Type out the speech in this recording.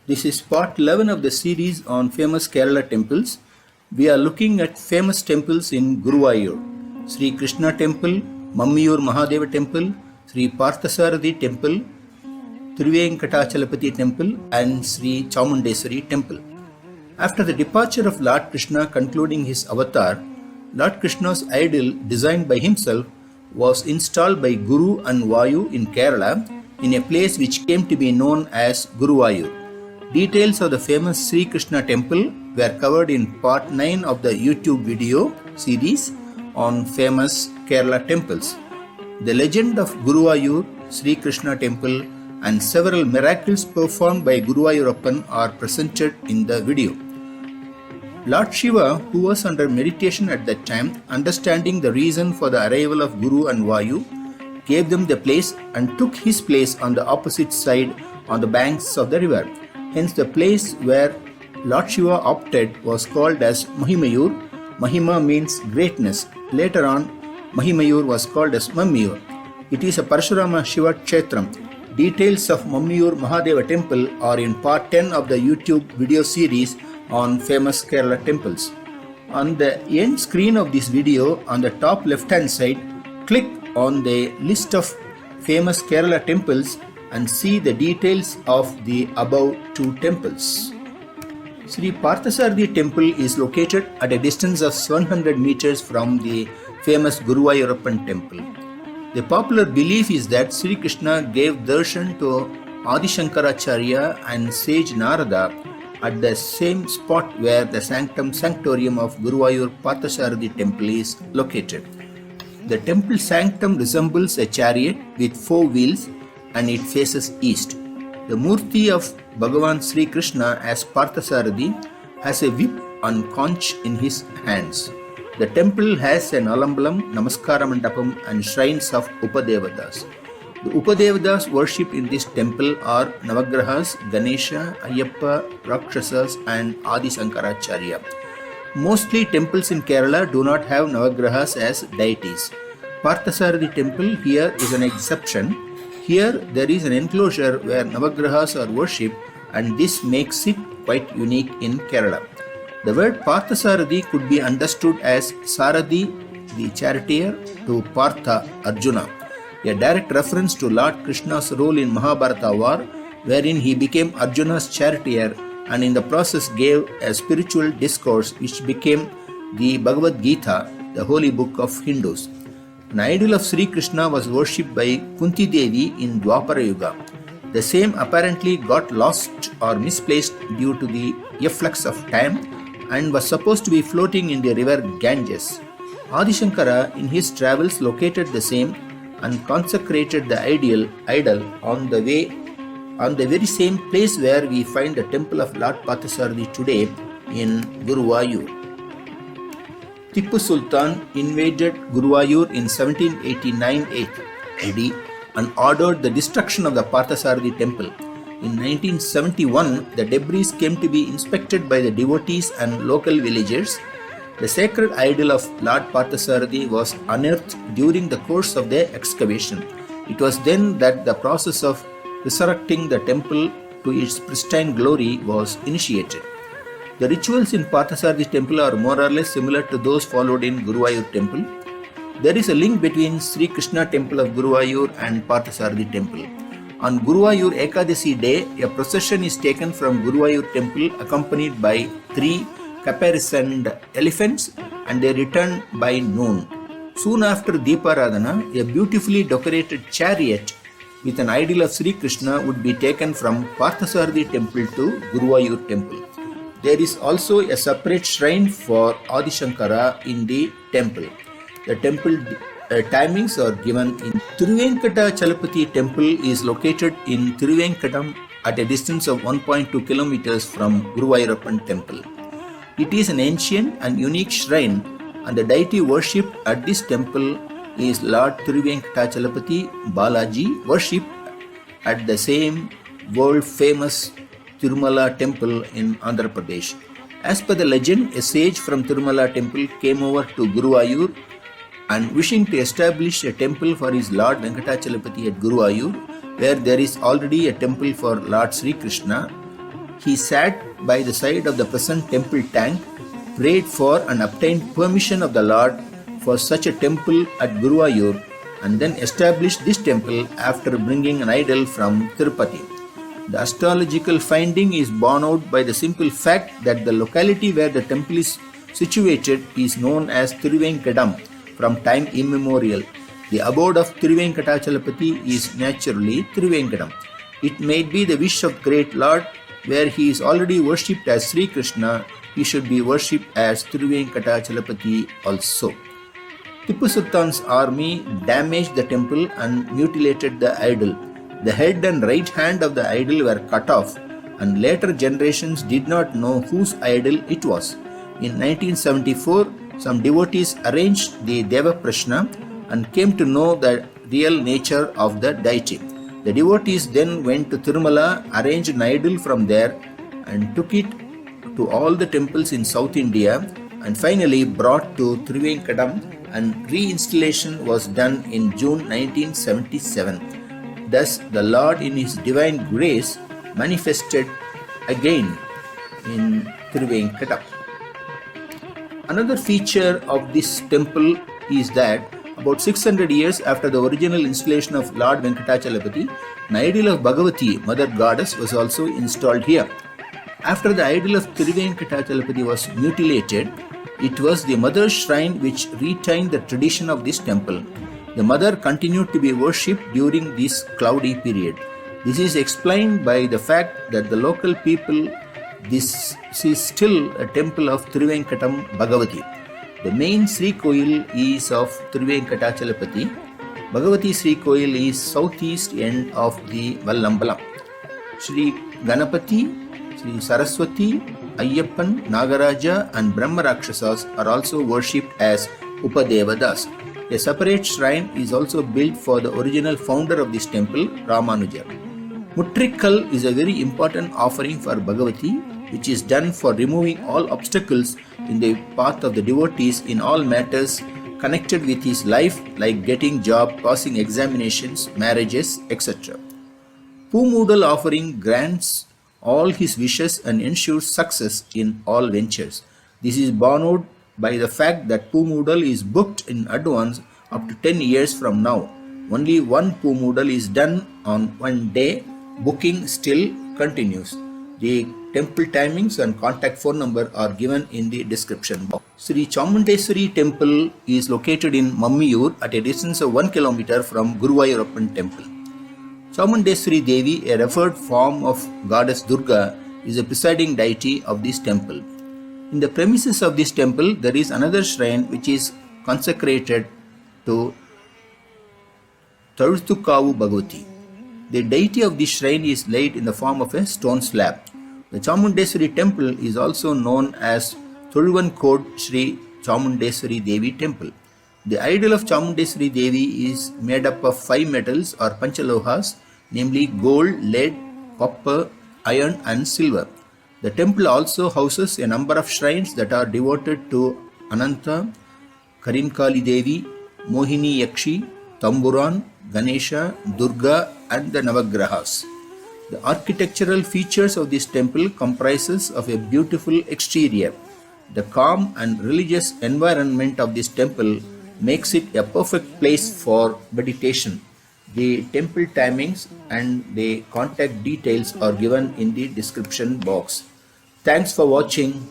This is part 11 of the series on famous Kerala temples. We are looking at famous temples in Guruvayur, Sri Krishna Temple, Mammiyur Mahadeva Temple, Sree Parthasarathy Temple, Thiruvenkitachalapathi Temple and Sree Chamundeswari Temple. After the departure of Lord Krishna concluding his avatar, Lord Krishna's idol designed by himself was installed by Guru and Vayu in Kerala in a place which came to be known as Guruvayur. Details of the famous Sri Krishna Temple were covered in part 9 of the YouTube video series on famous Kerala temples. The legend of Guruvayur Sri Krishna Temple and several miracles performed by Guruvaurappan are presented in the video. Lord Shiva, who was under meditation at that time, understanding the reason for the arrival of Guru and Vayu, gave them the place and took his place on the opposite side on the banks of the river. Hence the place where Lord Shiva opted was called as Mammiyur. Mahima means greatness. Later on, Mammiyur was called as Mammiyur. It is a Parashurama Shiva Kshetram. Details of Mammiyur Mahadeva Temple are in part 10 of the YouTube video series on famous Kerala temples. On the end screen of this video, on the top left hand side, click on the list of famous Kerala temples and see the details of the above two temples. Sree Parthasarathy Temple is located at a distance of 700 meters from the famous Guruvayurappan Temple. The popular belief is that Sri Krishna gave darshan to Adi Shankaracharya and sage Narada at the same spot where the sanctorium of Guruvayur Parthasarathy Temple is located. The temple sanctum resembles a chariot with 4 wheels and it faces east. The Murti of Bhagavan Sri Krishna as Parthasarathy has a whip and conch in his hands. The temple has an alambalam, namaskara mandapam and shrines of Upadevatas. The Upadevatas worshipped in this temple are Navagrahas, Ganesha, Ayyappa, Rakshasas and Adi Shankaracharya. Mostly temples in Kerala do not have Navagrahas as deities. Parthasarathy Temple here is an exception. Here there is an enclosure where Navagrahas are worshipped and this makes it quite unique in Kerala. The word Parthasarathy could be understood as Sarathi, the charioteer, to Partha, Arjuna, a direct reference to Lord Krishna's role in Mahabharata war, wherein he became Arjuna's charioteer and in the process gave a spiritual discourse which became the Bhagavad Gita, the holy book of Hindus. An idol of Sri Krishna was worshipped by Kunti Devi in Dwapara Yuga. The same apparently got lost or misplaced due to the efflux of time and was supposed to be floating in the river Ganges. Adi Shankara in his travels located the same and consecrated the idol on the very same place where we find the temple of Lord Parthasarathy today in Guruvayur. Tipu Sultan invaded Guruvayur in 1789 AD and ordered the destruction of the Parthasarathy temple. In 1971, the debris came to be inspected by the devotees and local villagers. The sacred idol of Lord Parthasarathy was unearthed during the course of the excavation. It was then that the process of resurrecting the temple to its pristine glory was initiated. The rituals in Parthasarathy Temple are more or less similar to those followed in Guruvayur Temple. There is a link between Sri Krishna Temple of Guruvayur and Parthasarathy Temple. On Guruvayur Ekadasi day, a procession is taken from Guruvayur Temple accompanied by 3 caparisoned elephants and they return by noon. Soon after Deeparadhana, a beautifully decorated chariot with an idol of Sri Krishna would be taken from Parthasarathy Temple to Guruvayur Temple. There is also a separate shrine for Adi Shankara in the temple. The temple timings are given in Thiruvenkitachalapathi Temple is located in Thiruvenkatam at a distance of 1.2 kilometers from Guruvaurappan Temple. It is an ancient and unique shrine and the deity worshipped at this temple is Lord Thiruvenkitachalapathi Balaji, worshipped at the same world famous Tirumala Temple in Andhra Pradesh. As per the legend, a sage from Tirumala Temple came over to Guruvayur and wishing to establish a temple for his Lord Venkatachalapati at Guruvayur, where there is already a temple for Lord Sri Krishna, He sat by the side of the present temple tank, prayed for and obtained permission of the Lord for such a temple at Guruvayur, and then established this temple after bringing an idol from Tirupati. The astrological finding is borne out by the simple fact that the locality where the temple is situated is known as Thiruvenkitachalapathi from time immemorial. The abode of Thiruvenkitachalapathi is naturally Thiruvenkitachalapathi. It may be the wish of great Lord, where he is already worshipped as Sri Krishna, he should be worshipped as Thiruvenkitachalapathi also. Tipu Sultan's army damaged the temple and mutilated the idol. The head and right hand of the idol were cut off, and later generations did not know whose idol it was. In 1974, some devotees arranged the Deva Prashna and came to know the real nature of the deity. The devotees then went to Tirumala, arranged an idol from there, and took it to all the temples in South India, and finally brought to Thiruvenkitachalapathi, and reinstallation was done in June 1977. Thus, the Lord in His divine grace manifested again in Thiruvenkitachalapathi. Another feature of this temple is that about 600 years after the original installation of Lord Venkatachalapati, an idol of Bhagavati, Mother Goddess, was also installed here. After the idol of Thiruvenkitachalapati was mutilated, it was the Mother's shrine which retained the tradition of this temple. The Mother continued to be worshipped during this cloudy period. This is explained by the fact that the local people, this is still a temple of Thiruvenkitachalapathi Bhagavati. The main Sri Koil is of Thiruvenkitachalapati. Bhagavati Sri Koil is southeast end of the Vallambalam. Sri Ganapati, Sri Saraswati, Ayyappan, Nagaraja and Brahma Rakshasas are also worshipped as Upadevadas. A separate shrine is also built for the original founder of this temple, Ramanuja. Mutrikkal is a very important offering for Bhagavati, which is done for removing all obstacles in the path of the devotees in all matters connected with his life, like getting job, passing examinations, marriages, etc. Pumudal offering grants all his wishes and ensures success in all ventures. This is borne out by the fact that Pumudal is booked in advance up to 10 years from now. Only one Pumudal is done on one day. Booking still continues. The temple timings and contact phone number are given in the description box. Sri Chamundeswari Temple is located in Mammiyur at a distance of 1 kilometer from Guruvayurappan Temple. Chamundeswari Devi, a revered form of goddess Durga, is a presiding deity of this temple. In the premises of this temple, there is another shrine which is consecrated to Tharuthukkavu Bhagavati. The deity of this shrine is laid in the form of a stone slab. The Chamundeswari Temple is also known as Thiruvenkitachalapathi Sri Chamundeswari Devi Temple. The idol of Chamundeswari Devi is made up of 5 metals or panchalohas, namely gold, lead, copper, iron and silver. The temple also houses a number of shrines that are devoted to Ananta, Karimkali Devi, Mohini Yakshi, Tamburan, Ganesha, Durga and the Navagrahas. The architectural features of this temple comprises of a beautiful exterior. The calm and religious environment of this temple makes it a perfect place for meditation. The temple timings and the contact details are given in the description box. Thanks for watching.